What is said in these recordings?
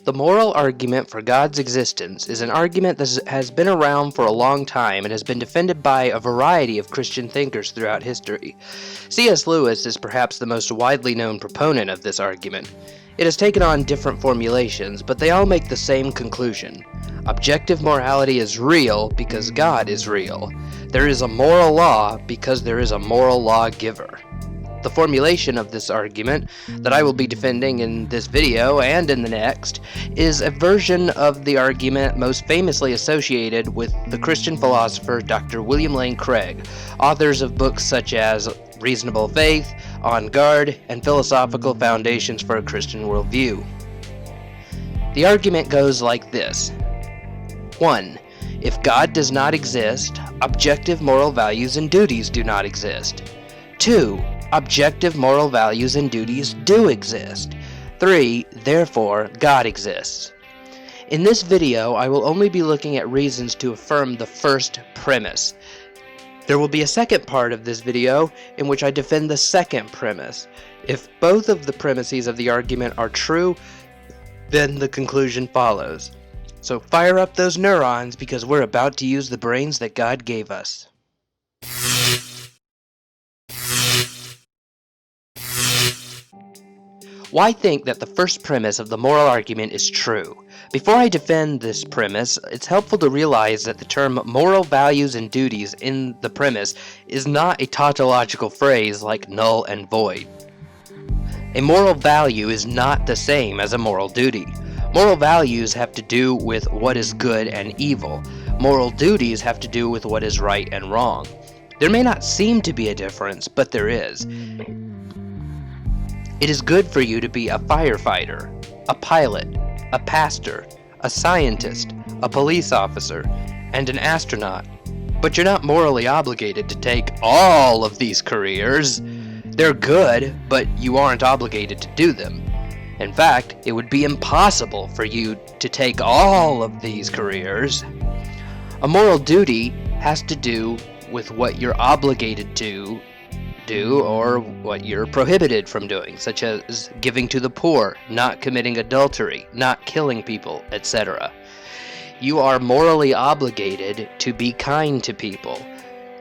The moral argument for God's existence is an argument that has been around for a long time and has been defended by a variety of Christian thinkers throughout history. C.S. Lewis is perhaps the most widely known proponent of this argument. It has taken on different formulations, but they all make the same conclusion. Objective morality is real because God is real. There is a moral law because there is a moral lawgiver. The formulation of this argument that I will be defending in this video and in the next is a version of the argument most famously associated with the Christian philosopher Dr. William Lane Craig, authors of books such as Reasonable Faith, On Guard, and Philosophical Foundations for a Christian Worldview. The argument goes like this. 1. If God does not exist, objective moral values and duties do not exist. 2. Objective moral values and duties do exist. 3. Therefore, God exists. In this video, I will only be looking at reasons to affirm the first premise. There will be a second part of this video in which I defend the second premise. If both of the premises of the argument are true, then the conclusion follows. So fire up those neurons because we're about to use the brains that God gave us. Why think that the first premise of the moral argument is true? Before I defend this premise, it's helpful to realize that the term moral values and duties in the premise is not a tautological phrase like null and void. A moral value is not the same as a moral duty. Moral values have to do with what is good and evil. Moral duties have to do with what is right and wrong. There may not seem to be a difference, but there is. It is good for you to be a firefighter, a pilot, a pastor, a scientist, a police officer, and an astronaut. But you're not morally obligated to take all of these careers. They're good, but you aren't obligated to do them. In fact, it would be impossible for you to take all of these careers. A moral duty has to do with what you're obligated to do or what you're prohibited from doing, such as giving to the poor, not committing adultery, not killing people, etc. You are morally obligated to be kind to people.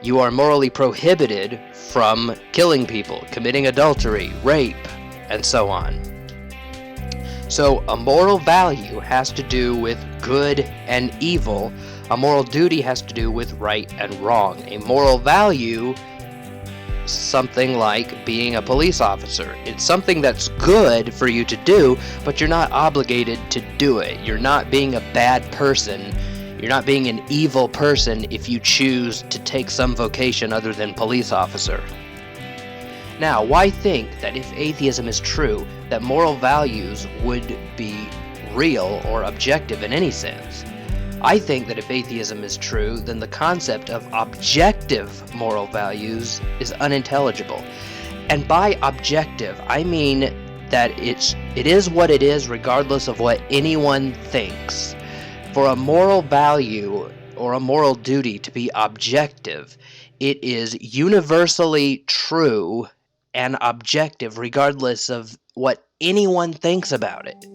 You are morally prohibited from killing people, committing adultery, rape, and so on. So a moral value has to do with good and evil. A moral duty has to do with right and wrong. A moral value, something like being a police officer. It's something that's good for you to do, but you're not obligated to do it. You're not being a bad person. You're not being an evil person if you choose to take some vocation other than police officer. Now, why think that if atheism is true, that moral values would be real or objective in any sense? I think that if atheism is true, then the concept of objective moral values is unintelligible. And by objective, I mean that it is what it is regardless of what anyone thinks. For a moral value or a moral duty to be objective, it is universally true and objective regardless of what anyone thinks about it.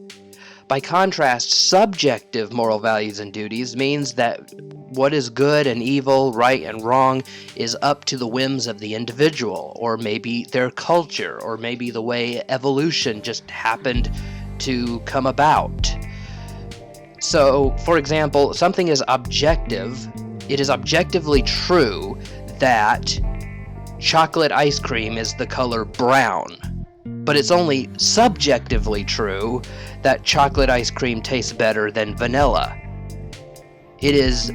By contrast, subjective moral values and duties means that what is good and evil, right and wrong, is up to the whims of the individual, or maybe their culture, or maybe the way evolution just happened to come about. So, for example, something is objective. It is objectively true that chocolate ice cream is the color brown. But it's only subjectively true that chocolate ice cream tastes better than vanilla. It is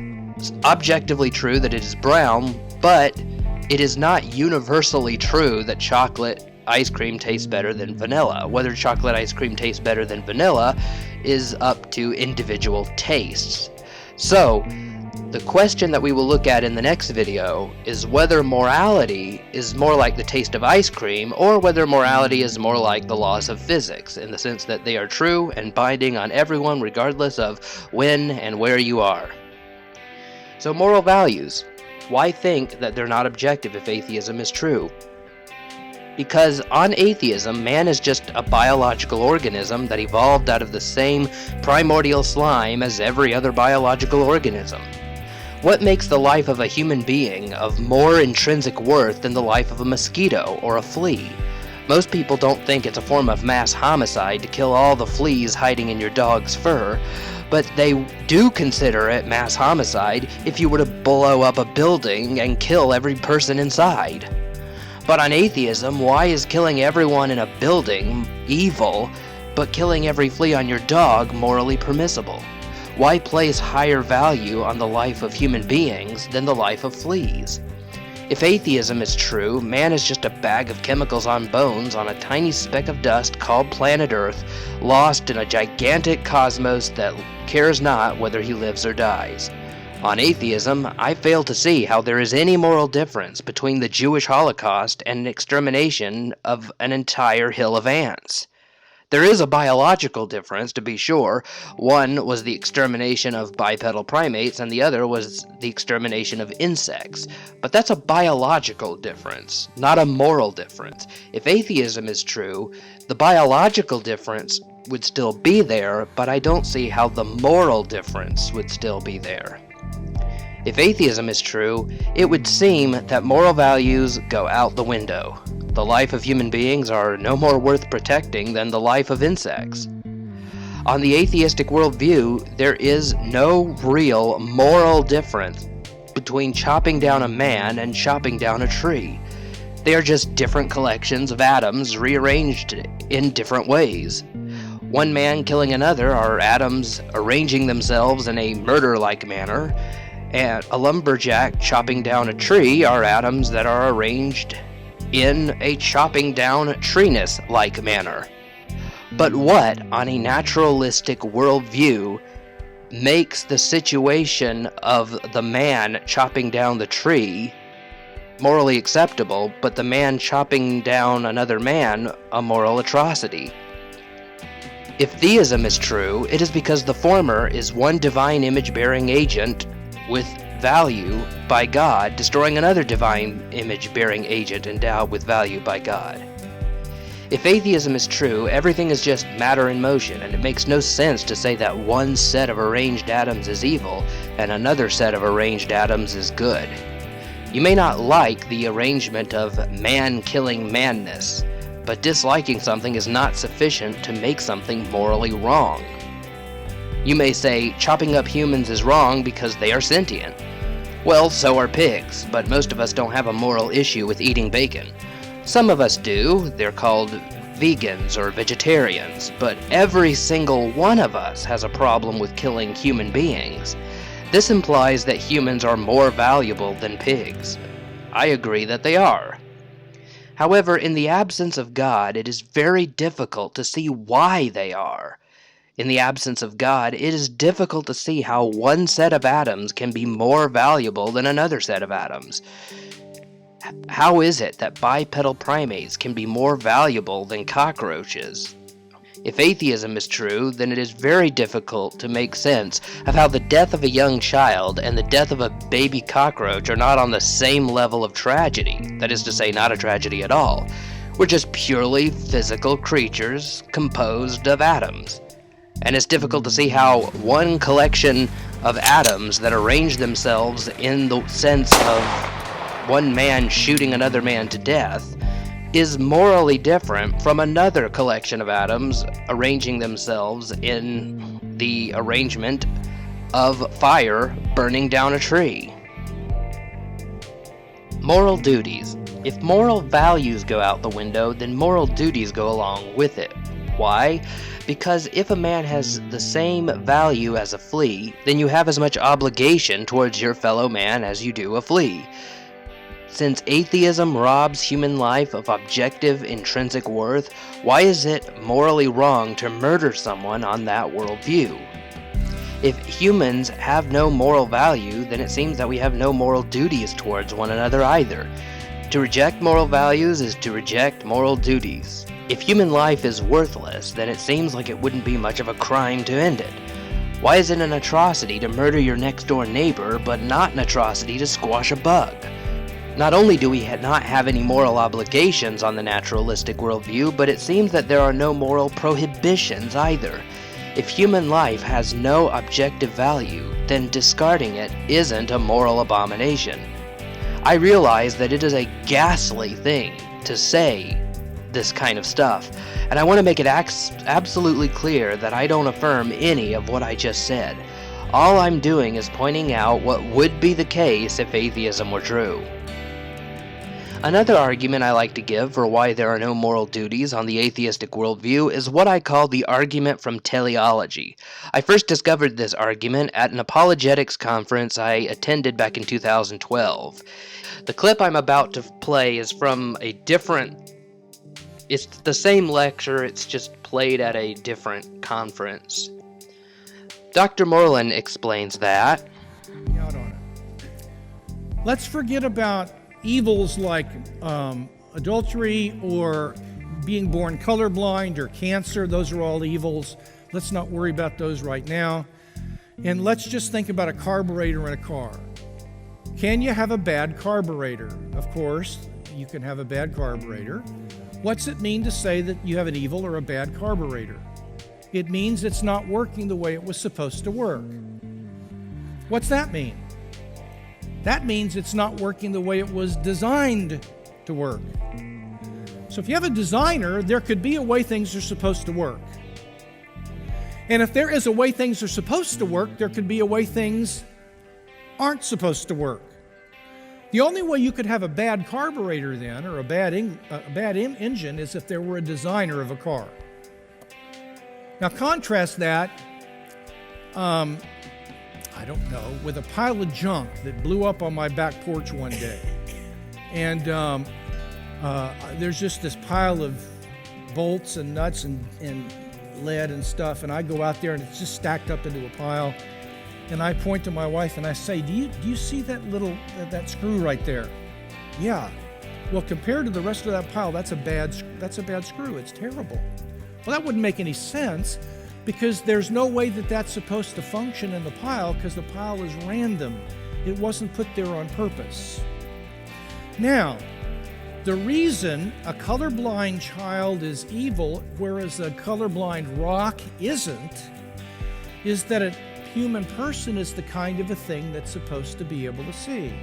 objectively true that it is brown, but it is not universally true that chocolate ice cream tastes better than vanilla. Whether chocolate ice cream tastes better than vanilla is up to individual tastes. So, the question that we will look at in the next video is whether morality is more like the taste of ice cream, or whether morality is more like the laws of physics, in the sense that they are true and binding on everyone regardless of when and where you are. So moral values. Why think that they're not objective if atheism is true? Because on atheism, man is just a biological organism that evolved out of the same primordial slime as every other biological organism. What makes the life of a human being of more intrinsic worth than the life of a mosquito or a flea? Most people don't think it's a form of mass homicide to kill all the fleas hiding in your dog's fur, but they do consider it mass homicide if you were to blow up a building and kill every person inside. But on atheism, why is killing everyone in a building evil, but killing every flea on your dog morally permissible? Why place higher value on the life of human beings than the life of fleas? If atheism is true, man is just a bag of chemicals on bones on a tiny speck of dust called planet Earth, lost in a gigantic cosmos that cares not whether he lives or dies. On atheism, I fail to see how there is any moral difference between the Jewish Holocaust and an extermination of an entire hill of ants. There is a biological difference, to be sure. One was the extermination of bipedal primates, and the other was the extermination of insects. But that's a biological difference, not a moral difference. If atheism is true, the biological difference would still be there, but I don't see how the moral difference would still be there. If atheism is true, it would seem that moral values go out the window. The life of human beings are no more worth protecting than the life of insects. On the atheistic worldview, there is no real moral difference between chopping down a man and chopping down a tree. They are just different collections of atoms rearranged in different ways. One man killing another are atoms arranging themselves in a murder-like manner, and a lumberjack chopping down a tree are atoms that are arranged in a chopping down treeness-like manner. But what, on a naturalistic worldview, makes the situation of the man chopping down the tree morally acceptable, but the man chopping down another man a moral atrocity? If theism is true, it is because the former is one divine image-bearing agent with value by God, destroying another divine image-bearing agent endowed with value by God. If atheism is true, everything is just matter in motion, and it makes no sense to say that one set of arranged atoms is evil and another set of arranged atoms is good. You may not like the arrangement of man killing madness, but disliking something is not sufficient to make something morally wrong. You may say chopping up humans is wrong because they are sentient. Well, so are pigs, but most of us don't have a moral issue with eating bacon. Some of us do. They're called vegans or vegetarians, but every single one of us has a problem with killing human beings. This implies that humans are more valuable than pigs. I agree that they are. However, in the absence of God, it is very difficult to see why they are. In the absence of God, it is difficult to see how one set of atoms can be more valuable than another set of atoms. How is it that bipedal primates can be more valuable than cockroaches? If atheism is true, then it is very difficult to make sense of how the death of a young child and the death of a baby cockroach are not on the same level of tragedy. That is to say, not a tragedy at all. We're just purely physical creatures composed of atoms. And it's difficult to see how one collection of atoms that arrange themselves in the sense of one man shooting another man to death is morally different from another collection of atoms arranging themselves in the arrangement of fire burning down a tree. Moral duties. If moral values go out the window, then moral duties go along with it. Why? Because if a man has the same value as a flea, then you have as much obligation towards your fellow man as you do a flea. Since atheism robs human life of objective intrinsic worth, why is it morally wrong to murder someone on that worldview? If humans have no moral value, then it seems that we have no moral duties towards one another either. To reject moral values is to reject moral duties. If human life is worthless, then it seems like it wouldn't be much of a crime to end it. Why is it an atrocity to murder your next-door neighbor, but not an atrocity to squash a bug? Not only do we not have any moral obligations on the naturalistic worldview, but it seems that there are no moral prohibitions either. If human life has no objective value, then discarding it isn't a moral abomination. I realize that it is a ghastly thing to say this kind of stuff, and I want to make it absolutely clear that I don't affirm any of what I just said. All I'm doing is pointing out what would be the case if atheism were true. Another argument I like to give for why there are no moral duties on the atheistic worldview is what I call the argument from teleology. I first discovered this argument at an apologetics conference I attended back in 2012. The clip I'm about to play is from it's the same lecture, it's just played at a different conference. Dr. Moreland explains that. Out on it. Let's forget about evils like adultery or being born colorblind or cancer. Those are all evils. Let's not worry about those right now. And let's just think about a carburetor in a car. Can you have a bad carburetor? Of course, you can have a bad carburetor. What's it mean to say that you have an evil or a bad carburetor? It means it's not working the way it was supposed to work. What's that mean? That means it's not working the way it was designed to work. So if you have a designer, there could be a way things are supposed to work. And if there is a way things are supposed to work, there could be a way things aren't supposed to work. The only way you could have a bad carburetor then, or a bad engine, is if there were a designer of a car. Now contrast that, I don't know, with a pile of junk that blew up on my back porch one day. And there's just this pile of bolts and nuts and lead and stuff, and I go out there and it's just stacked up into a pile. And I point to my wife and I say, do you see that that screw right there? Yeah. Well, compared to the rest of that pile, that's a bad screw. It's terrible. Well, that wouldn't make any sense, because there's no way that that's supposed to function in the pile, because the pile is random. It wasn't put there on purpose. Now, the reason a colorblind child is evil, whereas a colorblind rock isn't, is that a human person is the kind of a thing that's supposed to be able to see.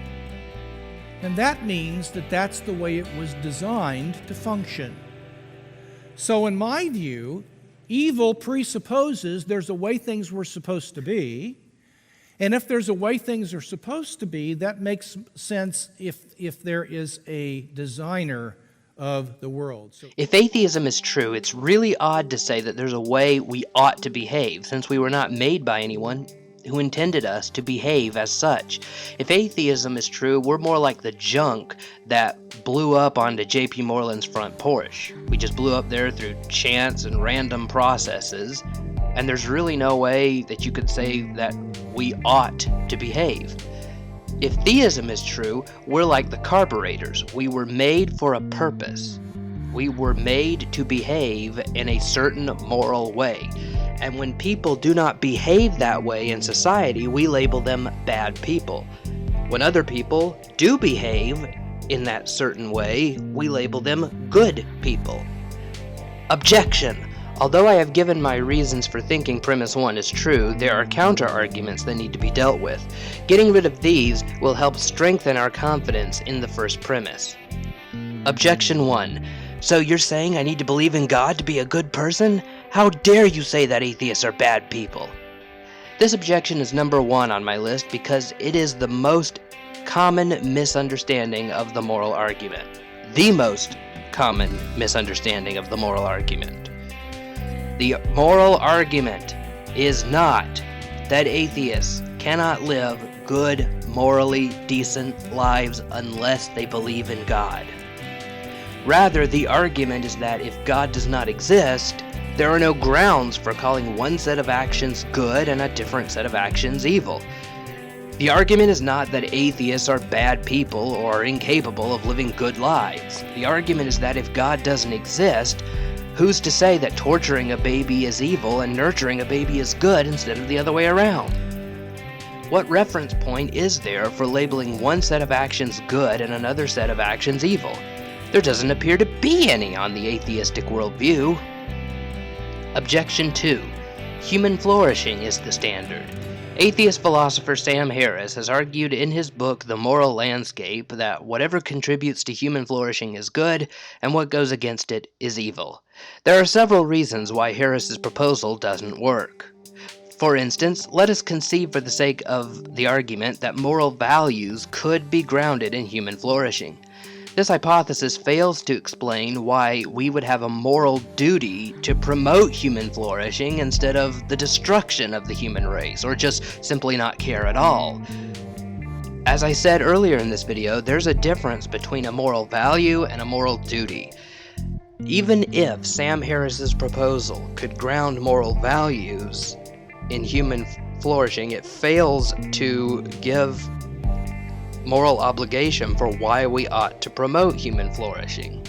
And that means that that's the way it was designed to function. So in my view, evil presupposes there's a way things were supposed to be, and if there's a way things are supposed to be, that makes sense if there is a designer of the world. If atheism is true, it's really odd to say that there's a way we ought to behave, since we were not made by anyone who intended us to behave as such. If atheism is true, we're more like the junk that blew up onto J.P. Moreland's front porch. We just blew up there through chance and random processes, and there's really no way that you could say that we ought to behave. If theism is true, we're like the carburetors. We were made for a purpose. We were made to behave in a certain moral way. And when people do not behave that way in society, we label them bad people. When other people do behave in that certain way, we label them good people. Objection. Although I have given my reasons for thinking premise 1 is true, there are counter-arguments that need to be dealt with. Getting rid of these will help strengthen our confidence in the first premise. Objection 1. So you're saying I need to believe in God to be a good person? How dare you say that atheists are bad people? This objection is number 1 on my list because it is the most common misunderstanding of the moral argument. The most common misunderstanding of the moral argument. The moral argument is not that atheists cannot live good, morally decent lives unless they believe in God. Rather, the argument is that if God does not exist, there are no grounds for calling one set of actions good and a different set of actions evil. The argument is not that atheists are bad people or incapable of living good lives. The argument is that if God doesn't exist, who's to say that torturing a baby is evil and nurturing a baby is good instead of the other way around? What reference point is there for labeling one set of actions good and another set of actions evil? There doesn't appear to be any on the atheistic worldview. Objection 2. Human flourishing is the standard. Atheist philosopher Sam Harris has argued in his book The Moral Landscape that whatever contributes to human flourishing is good, and what goes against it is evil. There are several reasons why Harris's proposal doesn't work. For instance, let us conceive for the sake of the argument that moral values could be grounded in human flourishing. This hypothesis fails to explain why we would have a moral duty to promote human flourishing instead of the destruction of the human race, or just simply not care at all. As I said earlier in this video, there's a difference between a moral value and a moral duty. Even if Sam Harris's proposal could ground moral values in human flourishing, it fails to give moral obligation for why we ought to promote human flourishing.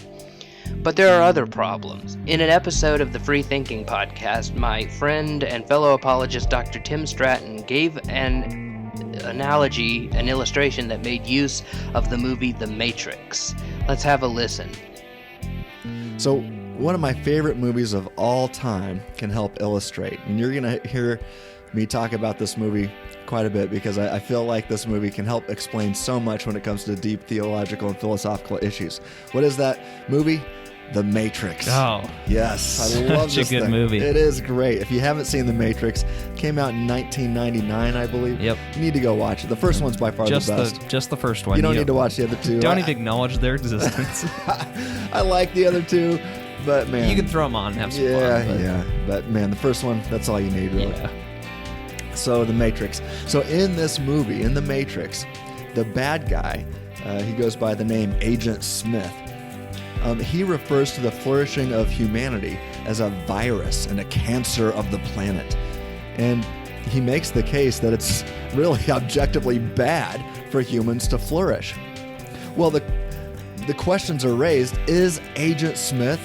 But there are other problems. In an episode of the Free Thinking podcast, my friend and fellow apologist Dr. Tim Stratton gave an analogy, an illustration that made use of the movie The Matrix. Let's have a listen. So, one of my favorite movies of all time can help illustrate, and you're going to hear me talk about this movie quite a bit because I feel like this movie can help explain so much when it comes to deep theological and philosophical issues. What is that movie? The Matrix. Oh, yes, I love this such a good thing. movie. It is great. If you haven't seen The Matrix, came out in 1999, I believe. Yep. You need to go watch it. The first one's by far the best. Just the first one. You don't need to watch the other two. Don't even acknowledge their existence. I like the other two, but man, You can throw them on and have some fun. Yeah. But man, the first one, that's all you need, really. Yeah. So The Matrix. So in this movie, in The Matrix, the bad guy, he goes by the name Agent Smith. He refers to the flourishing of humanity as a virus and a cancer of the planet. And he makes the case that it's really objectively bad for humans to flourish. Well, the questions are raised, is Agent Smith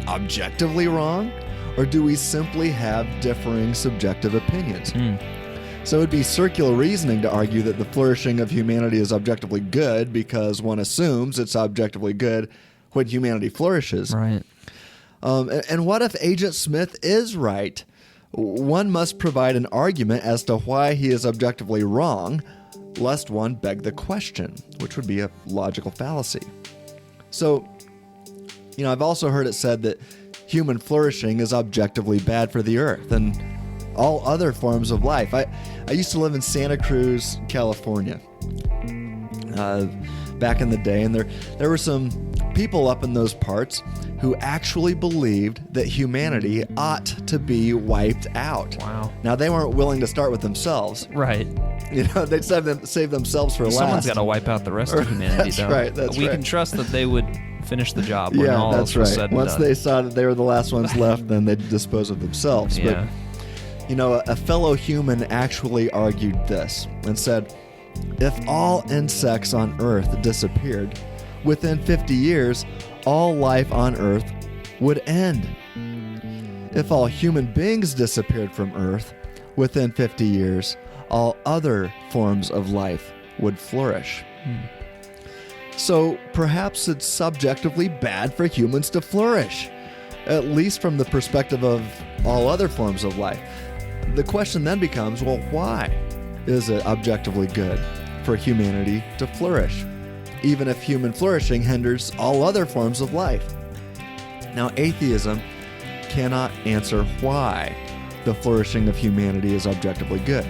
objectively wrong? Or do we simply have differing subjective opinions? So it'd be circular reasoning to argue that the flourishing of humanity is objectively good because one assumes it's objectively good when humanity flourishes. Right. And what if Agent Smith is right? One must provide an argument as to why he is objectively wrong, lest one beg the question, which would be a logical fallacy. So, I've also heard it said that human flourishing is objectively bad for the earth and all other forms of life. I used to live in Santa Cruz, California, back in the day, and there were some people up in those parts who actually believed that humanity ought to be wiped out. Wow. Now, they weren't willing to start with themselves. Right. They'd save themselves for last. Someone's got to wipe out the rest of humanity, That's though. right, that's we right. can trust that they would finish the job when all that's was right. said and Once done. they saw that they were the last ones left, then they'd dispose of themselves. Yeah. But, a fellow human actually argued this and said, if all insects on Earth disappeared, within 50 years, all life on Earth would end. If all human beings disappeared from Earth, within 50 years, all other forms of life would flourish. So perhaps it's subjectively bad for humans to flourish, at least from the perspective of all other forms of life. The question then becomes, well, why is it objectively good for humanity to flourish, even if human flourishing hinders all other forms of life? Now, atheism cannot answer why the flourishing of humanity is objectively good.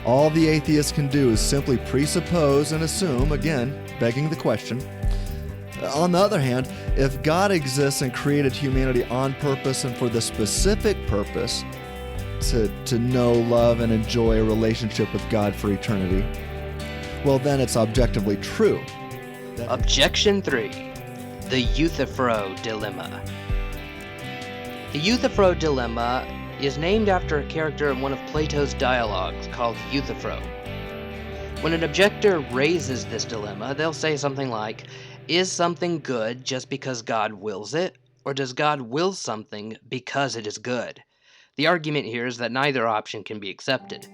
All the atheist can do is simply presuppose and assume, again, begging the question. On the other hand, if God exists and created humanity on purpose and for the specific purpose to know, love, and enjoy a relationship with God for eternity, well, then it's objectively true. Objection 3. The Euthyphro Dilemma. The Euthyphro Dilemma is named after a character in one of Plato's dialogues called Euthyphro. When an objector raises this dilemma, they'll say something like, is something good just because God wills it, or does God will something because it is good? The argument here is that neither option can be accepted.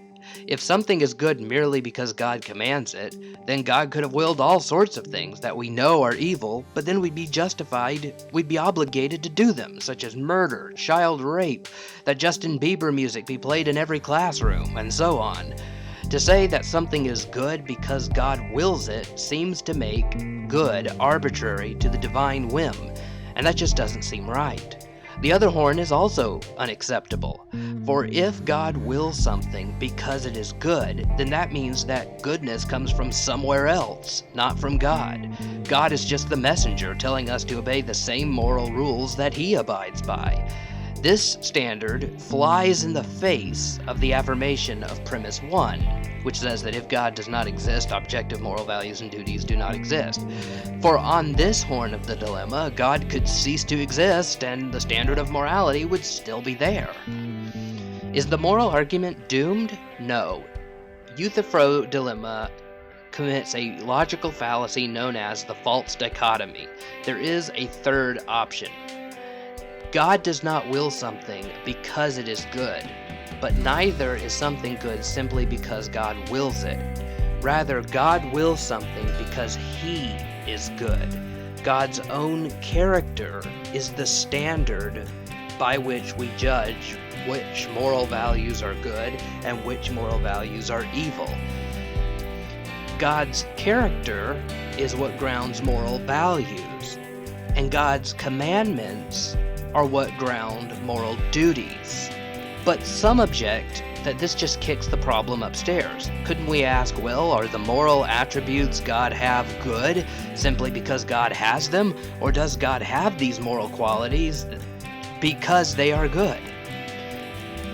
If something is good merely because God commands it, then God could have willed all sorts of things that we know are evil, but then we'd be obligated to do them, such as murder, child rape, that Justin Bieber music be played in every classroom, and so on. To say that something is good because God wills it seems to make good arbitrary to the divine whim, and that just doesn't seem right. The other horn is also unacceptable, for if God wills something because it is good, then that means that goodness comes from somewhere else, not from God. God is just the messenger telling us to obey the same moral rules that he abides by. This standard flies in the face of the affirmation of premise 1, which says that if God does not exist, objective moral values and duties do not exist. For on this horn of the dilemma, God could cease to exist and the standard of morality would still be there. Is the moral argument doomed? No. Euthyphro dilemma commits a logical fallacy known as the false dichotomy. There is a third option. God does not will something because it is good, but neither is something good simply because God wills it. Rather, God wills something because he is good. God's own character is the standard by which we judge which moral values are good and which moral values are evil. God's character is what grounds moral values, and God's commandments are what ground moral duties. But some object that this just kicks the problem upstairs. Couldn't we ask, well, are the moral attributes God have good simply because God has them? Or does God have these moral qualities because they are good?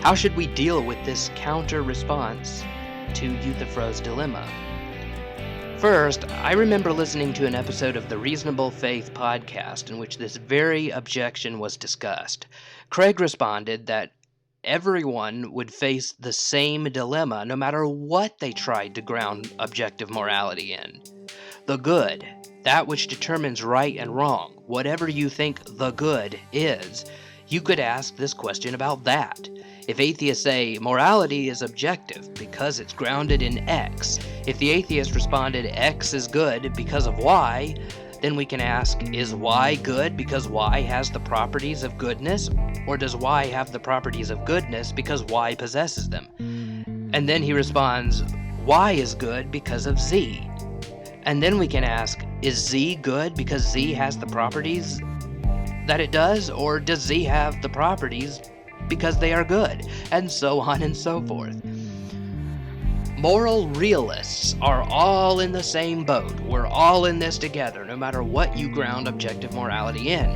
How should we deal with this counter-response to Euthyphro's dilemma? First, I remember listening to an episode of the Reasonable Faith podcast in which this very objection was discussed. Craig responded that everyone would face the same dilemma no matter what they tried to ground objective morality in. The good, that which determines right and wrong, whatever you think the good is, you could ask this question about that. If atheists say morality is objective because it's grounded in X, if the atheist responded X is good because of Y, then we can ask, is Y good because Y has the properties of goodness, or does Y have the properties of goodness because Y possesses them? And then he responds, Y is good because of Z. And then we can ask, is Z good because Z has the properties that it does, or does Z have the properties because they are good, and so on and so forth. Moral realists are all in the same boat. We're all in this together, no matter what you ground objective morality in.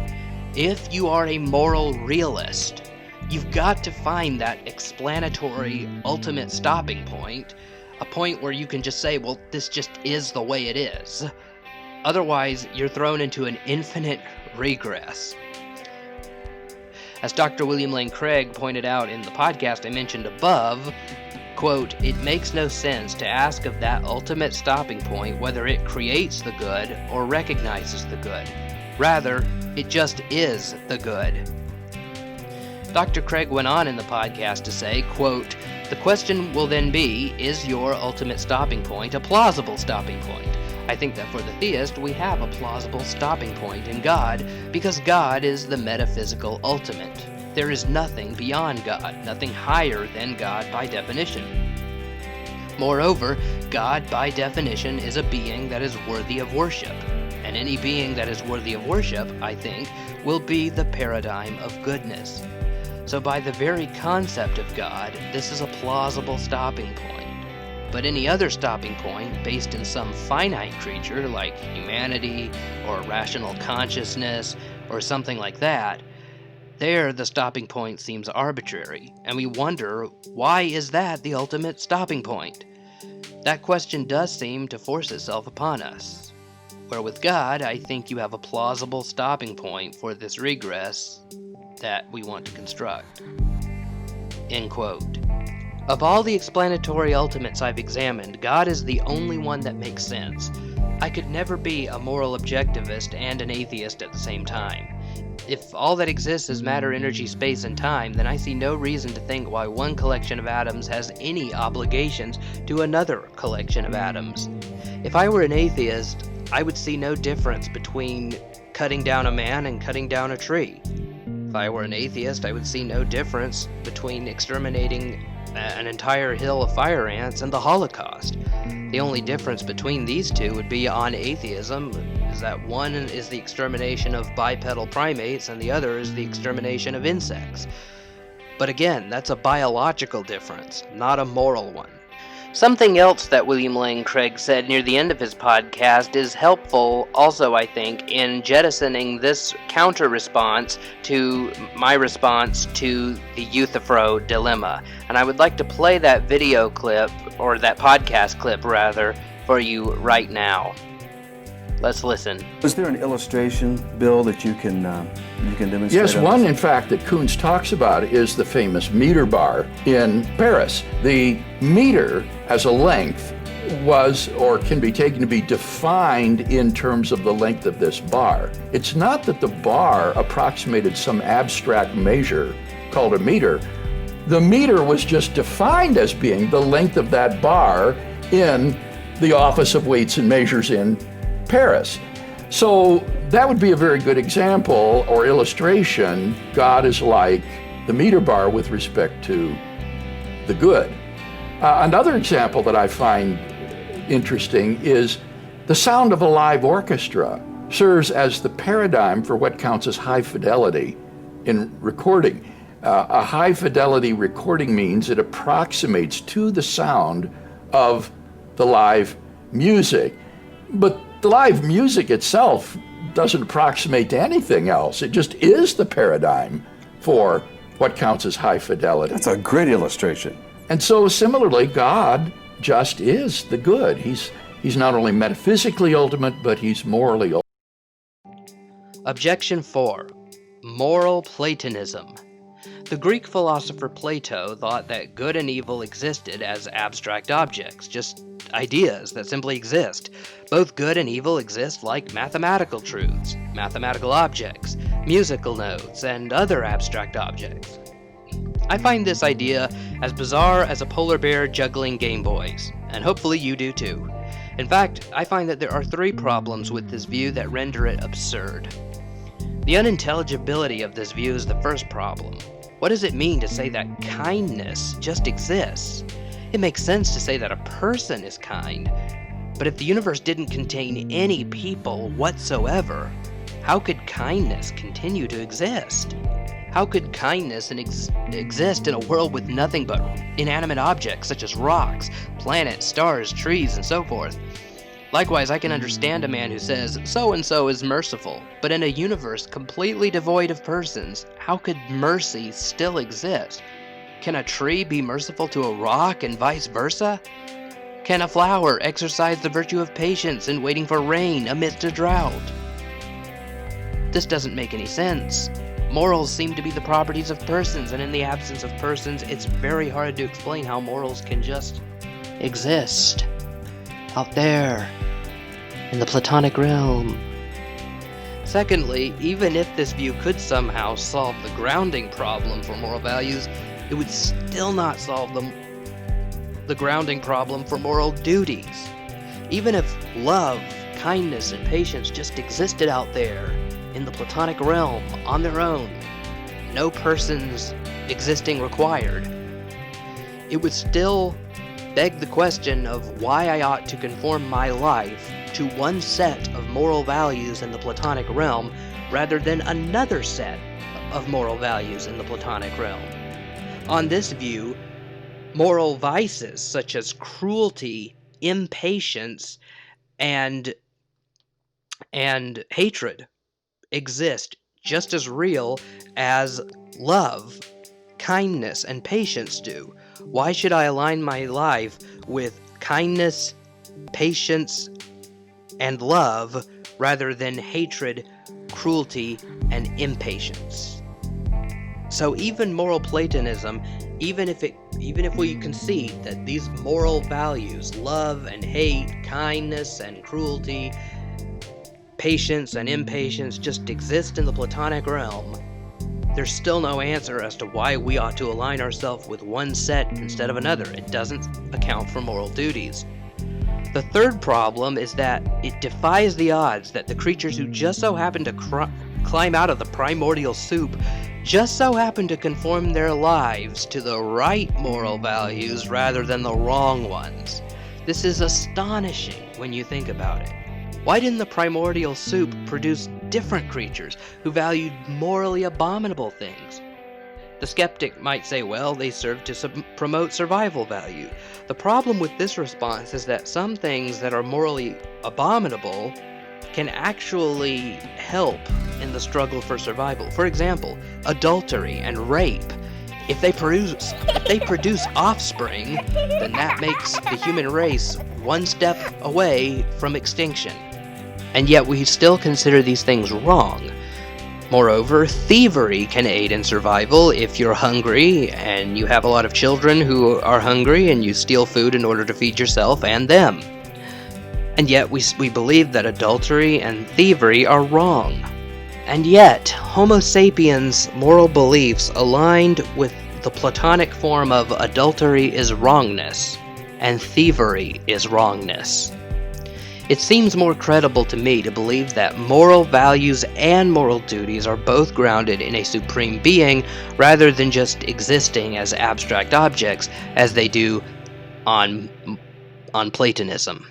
If you are a moral realist, you've got to find that explanatory ultimate stopping point, a point where you can just say, well, this just is the way it is. Otherwise, you're thrown into an infinite regress. As Dr. William Lane Craig pointed out in the podcast I mentioned above, quote, it makes no sense to ask of that ultimate stopping point whether it creates the good or recognizes the good. Rather, it just is the good. Dr. Craig went on in the podcast to say, quote, the question will then be, is your ultimate stopping point a plausible stopping point? I think that for the theist, we have a plausible stopping point in God, because God is the metaphysical ultimate. There is nothing beyond God, nothing higher than God by definition. Moreover, God by definition is a being that is worthy of worship, and any being that is worthy of worship, I think, will be the paradigm of goodness. So by the very concept of God, this is a plausible stopping point. But any other stopping point based in some finite creature like humanity or rational consciousness or something like that, there the stopping point seems arbitrary, and we wonder, why is that the ultimate stopping point? That question does seem to force itself upon us. Where with God, I think you have a plausible stopping point for this regress that we want to construct. End quote. Of all the explanatory ultimates I've examined, God is the only one that makes sense. I could never be a moral objectivist and an atheist at the same time. If all that exists is matter, energy, space, and time, then I see no reason to think why one collection of atoms has any obligations to another collection of atoms. If I were an atheist, I would see no difference between cutting down a man and cutting down a tree. If I were an atheist, I would see no difference between exterminating an entire hill of fire ants and the Holocaust. The only difference between these two would be on atheism, is that one is the extermination of bipedal primates and the other is the extermination of insects. But again, that's a biological difference, not a moral one. Something else that William Lane Craig said near the end of his podcast is helpful also, I think, in jettisoning this counter-response to my response to the Euthyphro dilemma. And I would like to play that video clip, or that podcast clip rather, for you right now. Let's listen. Is there an illustration, Bill, that you can demonstrate? Yes, one, in fact, that Kuntz talks about is the famous meter bar in Paris. The meter as a length was, or can be taken to be defined in terms of the length of this bar. It's not that the bar approximated some abstract measure called a meter. The meter was just defined as being the length of that bar in the Office of Weights and Measures in Paris. So that would be a very good example or illustration. God is like the meter bar with respect to the good. Another example that I find interesting is the sound of a live orchestra serves as the paradigm for what counts as high fidelity in recording. A high fidelity recording means it approximates to the sound of the live music. But the live music itself doesn't approximate to anything else. It just is the paradigm for what counts as high fidelity. That's a great illustration. And so similarly, God just is the good. He's not only metaphysically ultimate, but he's morally ultimate. Objection 4. Moral Platonism. The Greek philosopher Plato thought that good and evil existed as abstract objects, just ideas that simply exist. Both good and evil exist like mathematical truths, mathematical objects, musical notes, and other abstract objects. I find this idea as bizarre as a polar bear juggling Game Boys, and hopefully you do too. In fact, I find that there are 3 problems with this view that render it absurd. The unintelligibility of this view is the first problem. What does it mean to say that kindness just exists? It makes sense to say that a person is kind, but if the universe didn't contain any people whatsoever, how could kindness continue to exist? How could kindness exist in a world with nothing but inanimate objects such as rocks, planets, stars, trees, and so forth? Likewise, I can understand a man who says, so-and-so is merciful, but in a universe completely devoid of persons, how could mercy still exist? Can a tree be merciful to a rock and vice versa? Can a flower exercise the virtue of patience in waiting for rain amidst a drought? This doesn't make any sense. Morals seem to be the properties of persons, and in the absence of persons, it's very hard to explain how morals can just exist out there in the Platonic realm. Secondly, even if this view could somehow solve the grounding problem for moral values, it would still not solve the grounding problem for moral duties. Even if love, kindness, and patience just existed out there in the Platonic realm on their own, no persons existing required, it would still beg the question of why I ought to conform my life to one set of moral values in the Platonic realm rather than another set of moral values in the Platonic realm. On this view, moral vices such as cruelty, impatience, and hatred exist just as real as love, kindness, and patience do. Why should I align my life with kindness, patience, and love rather than hatred, cruelty, and impatience? So even moral Platonism, even if we concede that these moral values, love and hate, kindness and cruelty, patience and impatience just exist in the Platonic realm, there's still no answer as to why we ought to align ourselves with one set instead of another. It doesn't account for moral duties. The third problem is that it defies the odds that the creatures who just so happen to climb out of the primordial soup just so happen to conform their lives to the right moral values rather than the wrong ones. This is astonishing when you think about it. Why didn't the primordial soup produce different creatures who valued morally abominable things? The skeptic might say, well, they serve to promote survival value. The problem with this response is that some things that are morally abominable can actually help in the struggle for survival. For example, adultery and rape. If they produce offspring, then that makes the human race one step away from extinction. And yet we still consider these things wrong. Moreover, thievery can aid in survival if you're hungry and you have a lot of children who are hungry and you steal food in order to feed yourself and them. And yet we believe that adultery and thievery are wrong. And yet, Homo sapiens' moral beliefs aligned with the Platonic form of adultery is wrongness, and thievery is wrongness. It seems more credible to me to believe that moral values and moral duties are both grounded in a supreme being rather than just existing as abstract objects as they do on Platonism.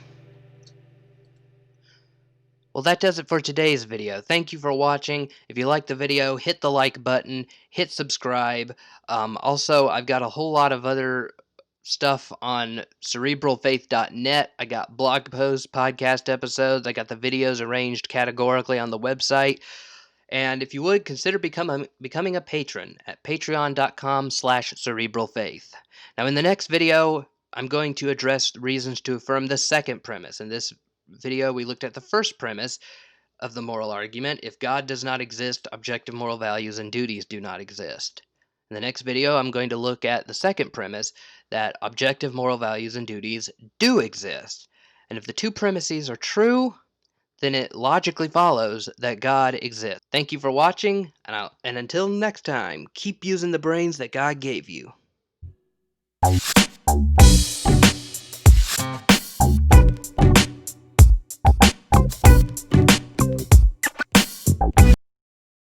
Well, that does it for today's video. Thank you for watching. If you liked the video, hit the like button, hit subscribe. Also, I've got a whole lot of other stuff on cerebralfaith.net. I got blog posts, podcast episodes. I got the videos arranged categorically on the website. And if you would, consider becoming a patron at patreon.com/cerebralfaith. Now, in the next video, I'm going to address reasons to affirm the second premise. In this video, we looked at the first premise of the moral argument. If God does not exist, objective moral values and duties do not exist. In the next video, I'm going to look at the second premise, that objective moral values and duties do exist. And if the two premises are true, then it logically follows that God exists. Thank you for watching, and until next time, keep using the brains that God gave you.